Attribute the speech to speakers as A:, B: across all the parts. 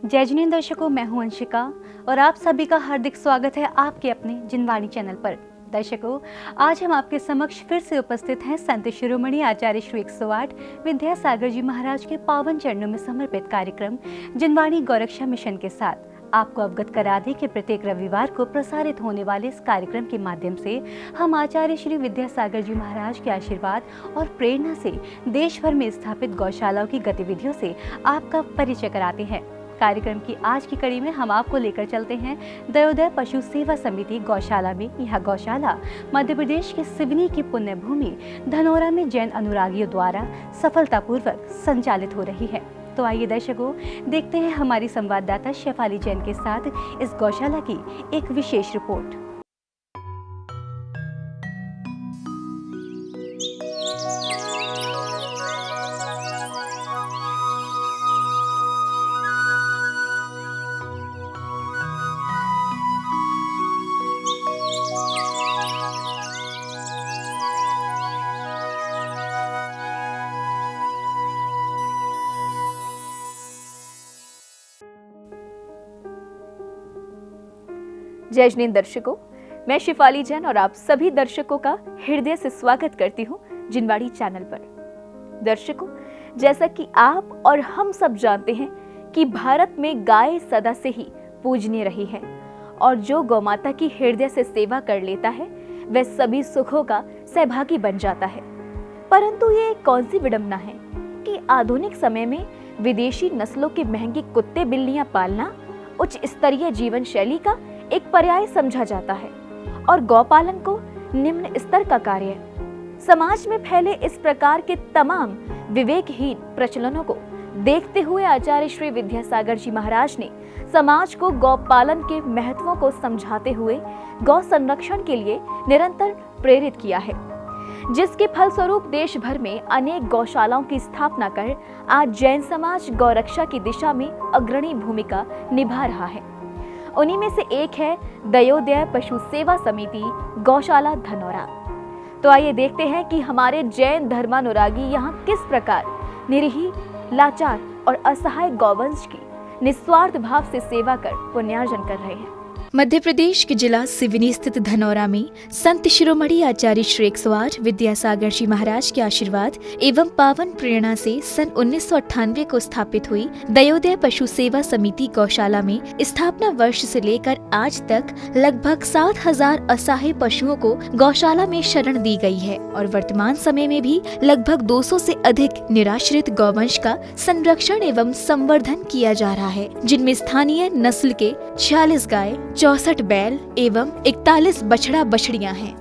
A: जय जिनेंद्र दर्शकों, मैं हूं अंशिका और आप सभी का हार्दिक स्वागत है आपके अपने जिनवाणी चैनल पर। दर्शकों, आज हम आपके समक्ष फिर से उपस्थित हैं संत शिरोमणि आचार्य श्री 108 विद्यासागर जी महाराज के पावन चरणों में समर्पित कार्यक्रम जिनवाणी गौरक्षा मिशन के साथ। आपको अवगत करा दें कि प्रत्येक रविवार को प्रसारित होने वाले इस कार्यक्रम के माध्यम से हम आचार्य श्री विद्यासागर जी महाराज के आशीर्वाद और प्रेरणा से देश भर में स्थापित गौशालाओं की गतिविधियों से आपका परिचय कराते हैं। कार्यक्रम की आज की कड़ी में हम आपको लेकर चलते हैं दयोदय पशु सेवा समिति गौशाला में। यह गौशाला मध्य प्रदेश के सिवनी की पुण्य भूमि धनौरा में जैन अनुरागियों द्वारा सफलतापूर्वक संचालित हो रही है। तो आइए दर्शकों, देखते हैं हमारी संवाददाता शेफाली जैन के साथ इस गौशाला की एक विशेष रिपोर्ट।
B: जय जिनेंद्र दर्शकों, मैं शेफाली जैन और आप सभी दर्शकों का हृदय से स्वागत करती हूँ जिनवाणी चैनल पर। दर्शकों, जैसा कि आप और हम सब जानते हैं कि भारत में गाय सदा से ही पूजनीय रही है और जो गौमाता की हृदय से सेवा कर लेता है वह सभी सुखों का सहभागी बन जाता है। परंतु ये कौन सी विडंबना है कि आधुनिक समय में विदेशी नस्लों के महंगे कुत्ते बिल्लियां पालना उच्च स्तरीय जीवन शैली का एक पर्याय समझा जाता है और गौपालन को निम्न स्तर का कार्य है। समाज में फैले इस प्रकार के तमाम विवेकहीन प्रचलनों को देखते हुए आचार्य श्री विद्यासागर जी महाराज ने समाज को गौपालन के महत्वों को समझाते हुए गौ संरक्षण के लिए निरंतर प्रेरित किया है, जिसके फलस्वरूप देश भर में अनेक गौशालाओं की स्थापना कर आज जैन समाज गौरक्षा की दिशा में अग्रणी भूमिका निभा रहा है। उन्हीं में से एक है दयोदय पशु सेवा समिति गौशाला धनौरा। तो आइए देखते हैं कि हमारे जैन धर्मानुरागी यहाँ किस प्रकार निरीह, लाचार और असहाय गौवंश की निस्वार्थ भाव से सेवा कर पुण्यार्जन कर रहे हैं।
C: मध्य प्रदेश के जिला सिवनी स्थित धनौरा में संत शिरोमणि आचार्य श्री 108 विद्यासागर जी महाराज के आशीर्वाद एवं पावन प्रेरणा से सन 1998 को स्थापित हुई दयोदय पशु सेवा समिति गौशाला में स्थापना वर्ष से लेकर आज तक लगभग 7,000 असहाय पशुओं को गौशाला में शरण दी गई है और वर्तमान समय में भी लगभग 200 से अधिक निराश्रित गौवंश का संरक्षण एवं संवर्धन किया जा रहा है, जिनमें स्थानीय नस्ल के 46 गाय, 64 बैल एवं 41 बछड़ा बछड़ियां हैं।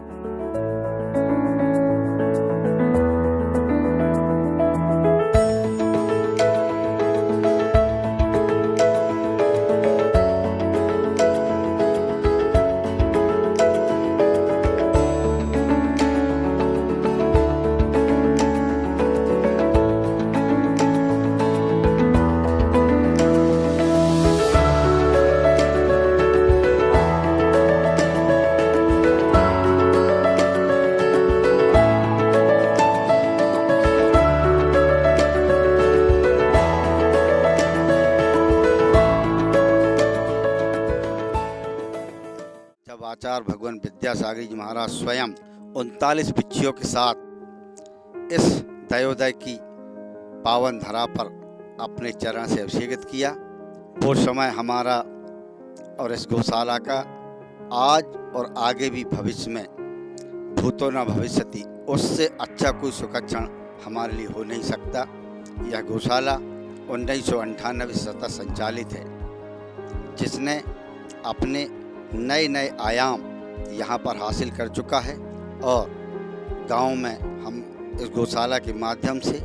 D: आचार्य भगवान विद्यासागर जी महाराज स्वयं 39 बिच्छियों के साथ इस दयोदय की पावन धरा पर अपने चरण से अभिषेकित किया। वो समय हमारा और इस गौशाला का आज और आगे भी भविष्य में भूतो न भविष्यति, उससे अच्छा कोई सुखक्षण हमारे लिए हो नहीं सकता। यह गौशाला 1998 से संचालित है, जिसने अपने नए नए आयाम यहाँ पर हासिल कर चुका है और गांव में हम इस गौशाला के माध्यम से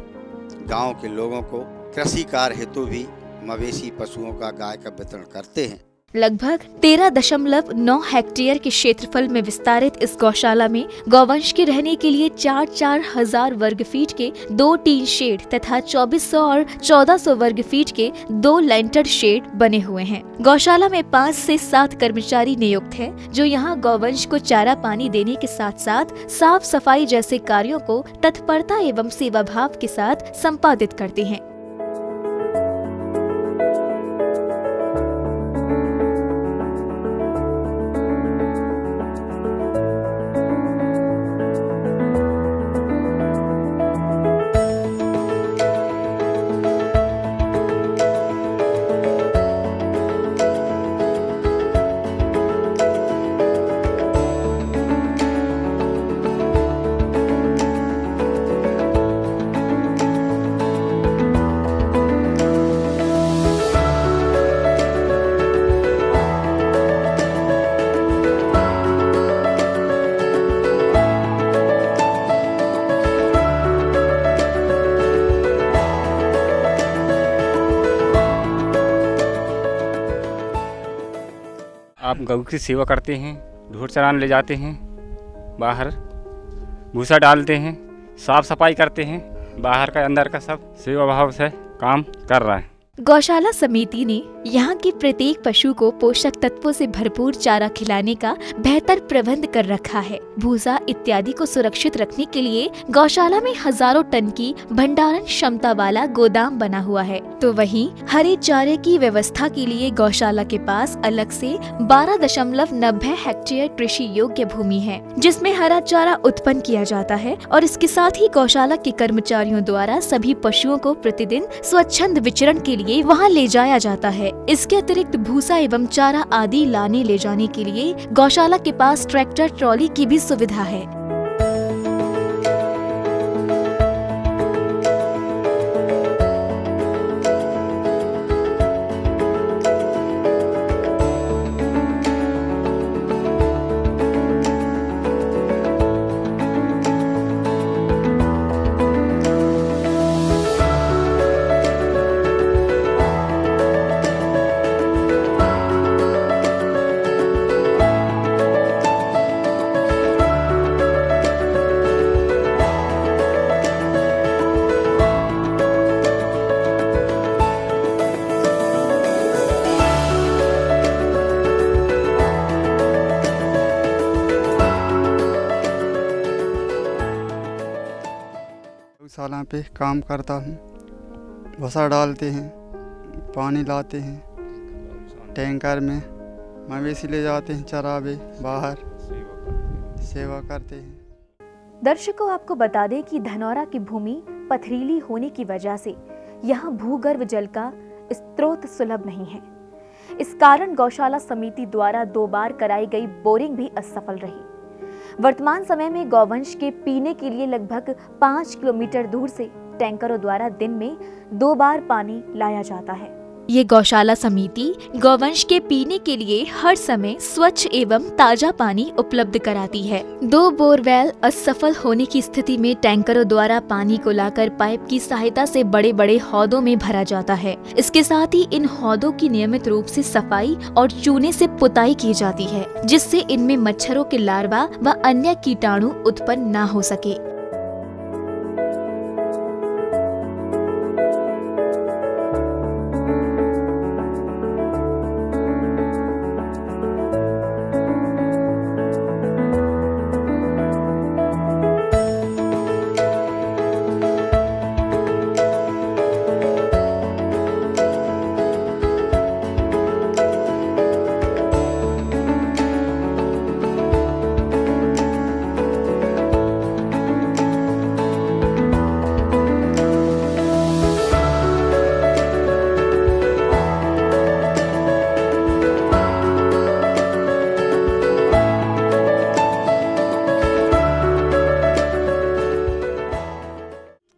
D: गांव के लोगों को कृषि कार्य हेतु भी मवेशी पशुओं का गाय का वितरण करते हैं।
C: लगभग 13.9 हेक्टेयर के क्षेत्रफल में विस्तारित इस गौशाला में गौवंश के रहने के लिए 4-4 हजार वर्ग फीट के 2 टीन शेड तथा 2400 और 1400 वर्ग फीट के 2 लेंटर शेड बने हुए हैं। गौशाला में 5 से 7 कर्मचारी नियुक्त हैं, जो यहाँ गौवंश को चारा पानी देने के साथ साथ साफ सफाई जैसे कार्यों को तत्परता एवं सेवा भाव के साथ संपादित करते हैं।
E: गऊ की सेवा करते हैं, ढोर चराने ले जाते हैं, बाहर भूसा डालते हैं, साफ सफाई करते हैं, बाहर का अंदर का सब सेवा भाव से काम कर रहा है।
C: गौशाला समिति ने यहाँ के प्रत्येक पशु को पोषक तत्वों से भरपूर चारा खिलाने का बेहतर प्रबंध कर रखा है। भूसा इत्यादि को सुरक्षित रखने के लिए गौशाला में हजारों टन की भंडारण क्षमता वाला गोदाम बना हुआ है। तो वहीं हरे चारे की व्यवस्था के लिए गौशाला के पास अलग से 12.90 हेक्टेयर कृषि योग्य भूमि है, जिसमें हरा चारा उत्पन्न किया जाता है और इसके साथ ही गौशाला के कर्मचारियों द्वारा सभी पशुओं को प्रतिदिन स्वच्छंद विचरण के लिए वहां ले जाया जाता है। इसके अतिरिक्त भूसा एवं चारा आदि लाने ले जाने के लिए गौशाला के पास ट्रैक्टर ट्रॉली की भी सुविधा है।
F: गौशाला पे काम करता हूँ। भूसा डालते हैं, पानी लाते हैं टैंकर में, मवेशी ले जाते हैं चरावे, बाहर सेवा करते हैं।
B: दर्शकों, आपको बता दें कि धनौरा की भूमि पथरीली होने की वजह से यहाँ भूगर्भ जल का स्रोत सुलभ नहीं है। इस कारण गौशाला समिति द्वारा 2 बार कराई गई बोरिंग भी असफल रही। वर्तमान समय में गौवंश के पीने के लिए लगभग 5 किलोमीटर दूर से टैंकरों द्वारा दिन में 2 बार पानी लाया जाता है।
C: ये गौशाला समिति गौवंश के पीने के लिए हर समय स्वच्छ एवं ताजा पानी उपलब्ध कराती है। 2 बोरवेल असफल होने की स्थिति में टैंकरों द्वारा पानी को लाकर पाइप की सहायता से बड़े बड़े हौदों में भरा जाता है। इसके साथ ही इन हौदों की नियमित रूप से सफाई और चूने से पुताई की जाती है, जिससे इनमें मच्छरों के लार्वा व अन्य कीटाणु उत्पन्न न हो सके।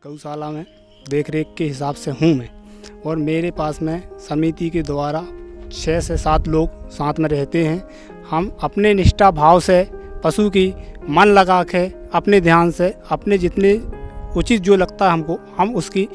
G: गौशाला में देखरेख के हिसाब से हूँ मैं, और मेरे पास में समिति के द्वारा 6 से 7 लोग साथ में रहते हैं। हम अपने निष्ठा भाव से पशु की मन लगा के अपने ध्यान से अपने जितने उचित जो लगता है हमको, हम उसकी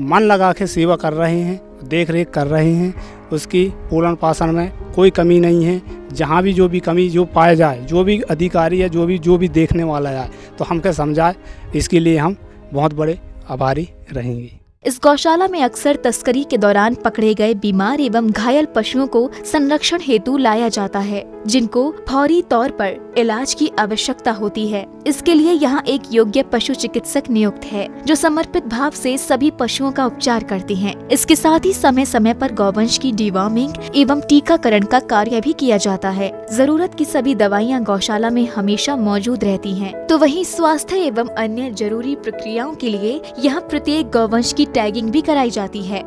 G: मन लगा के सेवा कर रहे हैं, देख रेख कर रहे हैं। उसकी पोषण पालन में कोई कमी नहीं है। जहाँ भी जो भी कमी जो पाया जाए, जो भी अधिकारी है, जो भी देखने वाला है, तो हमको समझाए, इसके लिए हम बहुत बड़े आभारी रहेंगे।
C: इस गौशाला में अक्सर तस्करी के दौरान पकड़े गए बीमार एवं घायल पशुओं को संरक्षण हेतु लाया जाता है, जिनको फौरी तौर पर इलाज की आवश्यकता होती है। इसके लिए यहाँ एक योग्य पशु चिकित्सक नियुक्त है, जो समर्पित भाव से सभी पशुओं का उपचार करते हैं। इसके साथ ही समय समय पर गौवंश की डिवॉर्मिंग एवं टीकाकरण का कार्य भी किया जाता है। जरूरत की सभी दवाइयाँ गौशाला में हमेशा मौजूद रहती हैं। तो वहीं स्वास्थ्य एवं अन्य जरूरी प्रक्रियाओं के लिए यहाँ प्रत्येक गौवंश की टैगिंग भी कराई जाती है।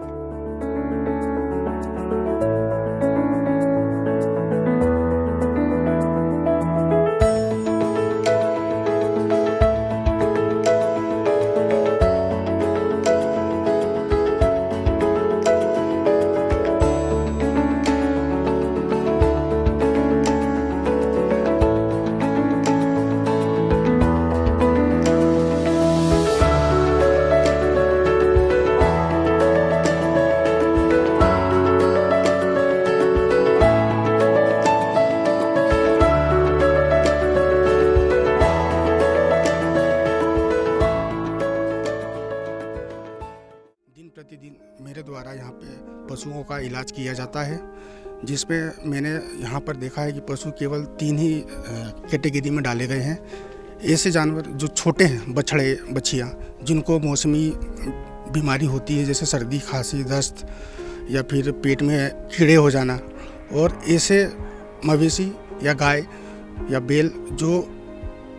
H: का इलाज किया जाता है, जिसमें मैंने यहाँ पर देखा है कि पशु केवल 3 ही कैटेगरी में डाले गए हैं। ऐसे जानवर जो छोटे हैं, बछड़े बछियाँ, जिनको मौसमी बीमारी होती है जैसे सर्दी, खांसी, दस्त या फिर पेट में कीड़े हो जाना, और ऐसे मवेशी या गाय या बैल जो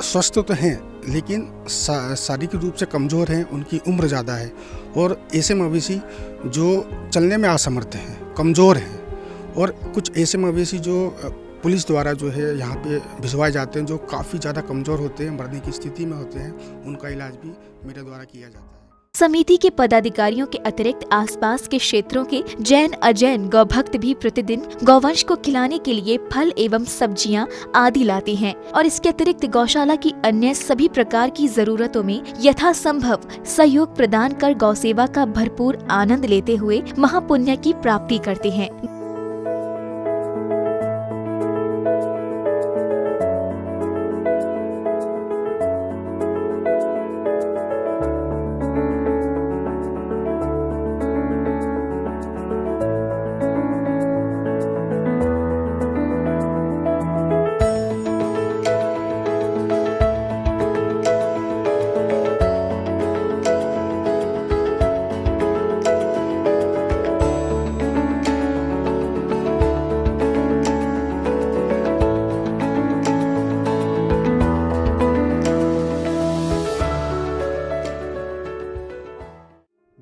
H: स्वस्थ तो हैं लेकिन शारीरिक रूप से कमज़ोर हैं, उनकी उम्र ज़्यादा है, और ऐसे मवेशी जो चलने में असमर्थ हैं, कमज़ोर हैं, और कुछ ऐसे मवेशी जो पुलिस द्वारा जो है यहाँ पे भिजवाए जाते हैं, जो काफ़ी ज़्यादा कमज़ोर होते हैं, मरने की स्थिति में होते हैं, उनका इलाज भी मेरे द्वारा किया जाता है।
C: समिति के पदाधिकारियों के अतिरिक्त आसपास के क्षेत्रों के जैन अजैन गौभक्त भी प्रतिदिन गौवंश को खिलाने के लिए फल एवं सब्जियां आदि लाते हैं, और इसके अतिरिक्त गौशाला की अन्य सभी प्रकार की जरूरतों में यथासंभव सहयोग प्रदान कर गौसेवा का भरपूर आनंद लेते हुए महापुण्य की प्राप्ति करते हैं।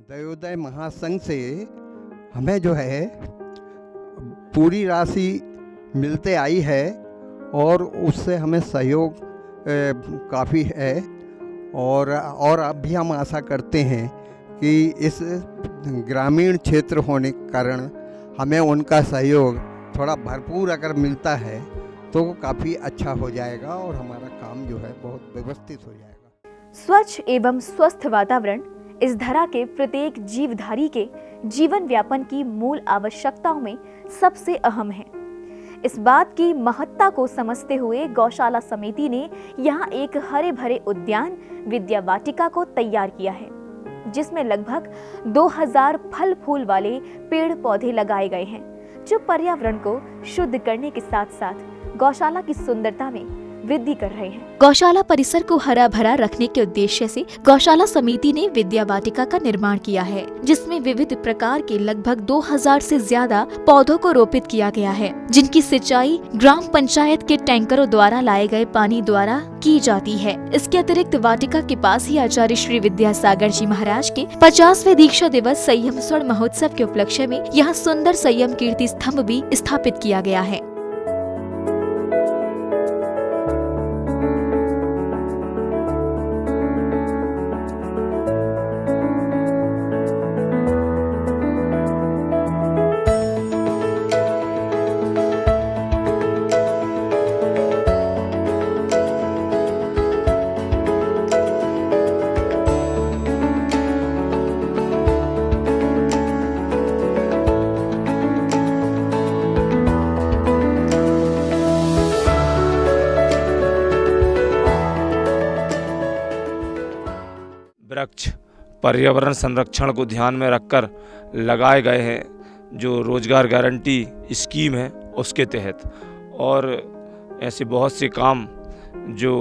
I: दयोदय महासंघ से हमें जो है पूरी राशि मिलते आई है, और उससे हमें सहयोग काफ़ी है, और अब भी हम आशा करते हैं कि इस ग्रामीण क्षेत्र होने के कारण हमें उनका सहयोग थोड़ा भरपूर अगर मिलता है तो काफ़ी अच्छा हो जाएगा, और हमारा काम जो है बहुत व्यवस्थित हो जाएगा।
B: स्वच्छ एवं स्वस्थ वातावरण इस धरा के प्रत्येक जीवधारी के जीवन व्यापन की मूल आवश्यकताओं में सबसे अहम है। इस बात की महत्ता को समझते हुए गौशाला समिति ने यहाँ एक हरे भरे उद्यान विद्या वाटिका को तैयार किया है, जिसमें लगभग 2000 फल फूल वाले पेड़ पौधे लगाए गए हैं, जो पर्यावरण को शुद्ध करने के साथ साथ गौशाला की सुंदरता में वृद्धि कर रहे हैं।
C: गौशाला परिसर को हरा भरा रखने के उद्देश्य से गौशाला समिति ने विद्या वाटिका का निर्माण किया है, जिसमें विविध प्रकार के लगभग 2000 से ज्यादा पौधों को रोपित किया गया है, जिनकी सिंचाई ग्राम पंचायत के टैंकरों द्वारा लाए गए पानी द्वारा की जाती है। इसके अतिरिक्त वाटिका के पास ही आचार्य श्री विद्यासागर जी महाराज के 50वें दीक्षा दिवस संयम स्वर्ण महोत्सव के उपलक्ष्य में यहाँ सुंदर संयम कीर्ति स्तंभ भी स्थापित किया गया है।
J: वृक्ष पर्यावरण संरक्षण को ध्यान में रखकर लगाए गए हैं, जो रोजगार गारंटी स्कीम है उसके तहत, और ऐसे बहुत से काम जो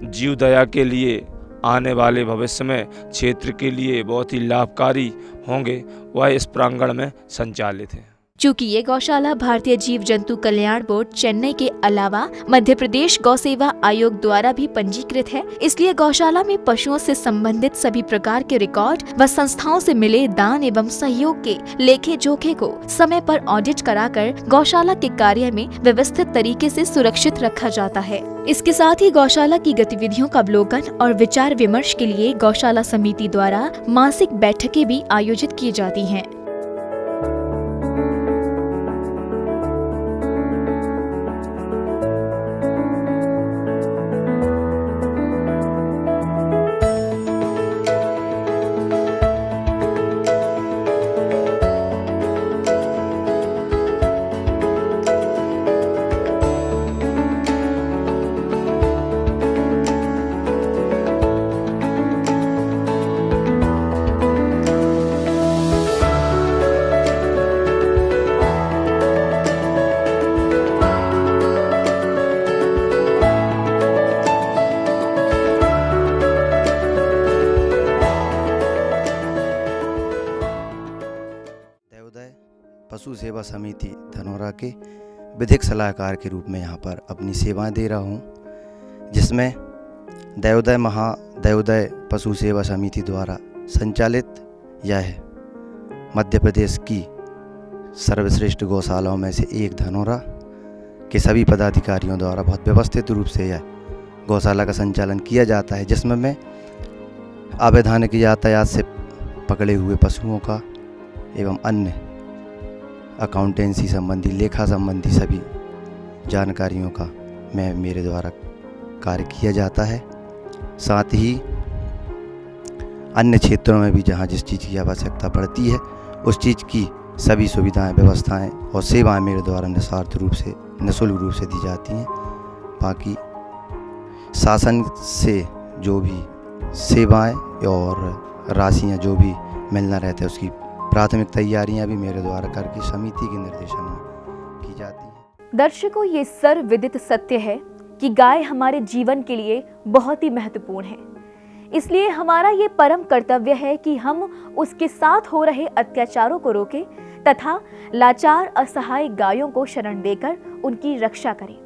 J: जीव दया के लिए आने वाले भविष्य में क्षेत्र के लिए बहुत ही लाभकारी होंगे, वह इस प्रांगण में संचालित है।
C: चूँकि ये गौशाला भारतीय जीव जंतु कल्याण बोर्ड चेन्नई के अलावा मध्य प्रदेश गौ सेवा आयोग द्वारा भी पंजीकृत है, इसलिए गौशाला में पशुओं से संबंधित सभी प्रकार के रिकॉर्ड व संस्थाओं से मिले दान एवं सहयोग के लेखे जोखे को समय पर ऑडिट कराकर गौशाला के कार्य में व्यवस्थित तरीके से सुरक्षित रखा जाता है। इसके साथ ही गौशाला की गतिविधियों का अवलोकन और विचार विमर्श के लिए गौशाला समिति द्वारा मासिक बैठकें भी आयोजित की जाती हैं।
K: सेवा समिति धनौरा के विधिक सलाहकार के रूप में यहाँ पर अपनी सेवाएं दे रहा हूँ, जिसमें दयोदय पशु सेवा समिति द्वारा संचालित यह मध्य प्रदेश की सर्वश्रेष्ठ गौशालाओं में से एक धनौरा के सभी पदाधिकारियों द्वारा बहुत व्यवस्थित रूप से यह गौशाला का संचालन किया जाता है, जिसमें मैं अवैधानिक यातायात से पकड़े हुए पशुओं का एवं अन्य अकाउंटेंसी संबंधी, लेखा संबंधी सभी जानकारियों का मेरे द्वारा कार्य किया जाता है। साथ ही अन्य क्षेत्रों में भी जहाँ जिस चीज़ की आवश्यकता पड़ती है उस चीज़ की सभी सुविधाएं, व्यवस्थाएं और सेवाएं मेरे द्वारा निःशुल्क रूप से दी जाती हैं। बाकी शासन से जो भी सेवाएं और राशियां जो भी मिलना रहता है उसकी प्राथमिक तैयारियां भी मेरे द्वारा करके समिति के निर्देशन में की जाती हैं।
B: दर्शकों, ये सर्वविदित सत्य है कि गाय हमारे जीवन के लिए बहुत ही महत्वपूर्ण है। इसलिए हमारा ये परम कर्तव्य है कि हम उसके साथ हो रहे अत्याचारों को रोकें तथा लाचार असहाय गायों को शरण देकर उनकी रक्षा करें।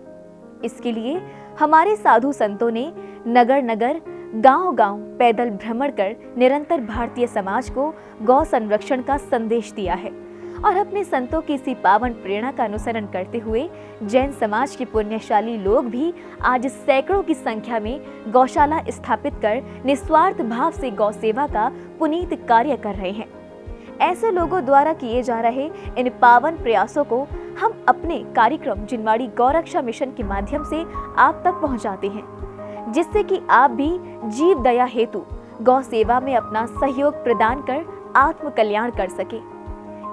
B: इसके लिए हमारे साधु संतों ने नगर नगर, गांव-गांव पैदल भ्रमण कर निरंतर भारतीय समाज को गौ संरक्षण का संदेश दिया है और अपने संतों की इसी पावन प्रेरणा का अनुसरण करते हुए जैन समाज के पुण्यशाली लोग भी आज सैकड़ों की संख्या में गौशाला स्थापित कर निस्वार्थ भाव से गौ सेवा का पुनीत कार्य कर रहे हैं। ऐसे लोगों द्वारा किए जा रहे इन पावन प्रयासों को हम अपने कार्यक्रम जिनवाड़ी गौरक्षा मिशन के माध्यम से आप तक पहुंचाते हैं, जिससे कि आप भी जीव दया हेतु गौ सेवा में अपना सहयोग प्रदान कर आत्म कल्याण कर सके।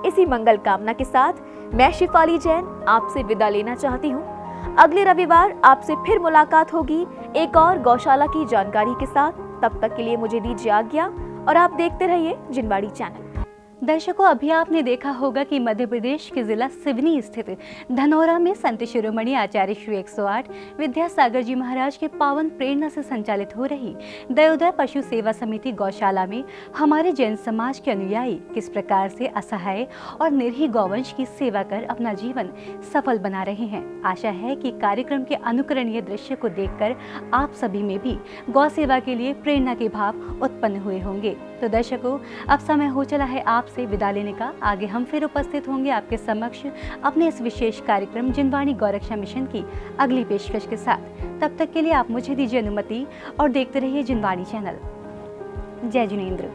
B: इसी मंगल कामना के साथ मैं शिफाली जैन आपसे विदा लेना चाहती हूँ। अगले रविवार आपसे फिर मुलाकात होगी एक और गौशाला की जानकारी के साथ। तब तक के लिए मुझे दीजिए आज्ञा और आप देखते रहिए जिनवाड़ी चैनल।
A: दर्शकों, अभी आपने देखा होगा कि मध्य प्रदेश के जिला सिवनी स्थित धनौरा में संत शिरोमणि आचार्य श्री 108 विद्यासागर जी महाराज के पावन प्रेरणा से संचालित हो रही दयोदय पशु सेवा समिति गौशाला में हमारे जैन समाज के अनुयायी किस प्रकार से असहाय और निर्ही गौवंश की सेवा कर अपना जीवन सफल बना रहे हैं। आशा है कि कार्यक्रम के अनुकरणीय दृश्य को देखकर आप सभी में भी गौ सेवा के लिए प्रेरणा के भाव उत्पन्न हुए होंगे। तो दर्शकों, अब समय हो चला है आपसे विदा लेने का। आगे हम फिर उपस्थित होंगे आपके समक्ष अपने इस विशेष कार्यक्रम जिनवाड़ी गौरक्षा मिशन की अगली पेशकश के साथ। तब तक के लिए आप मुझे दीजिए अनुमति और देखते रहिए जिनवाड़ी चैनल। जय जिनेंद्र।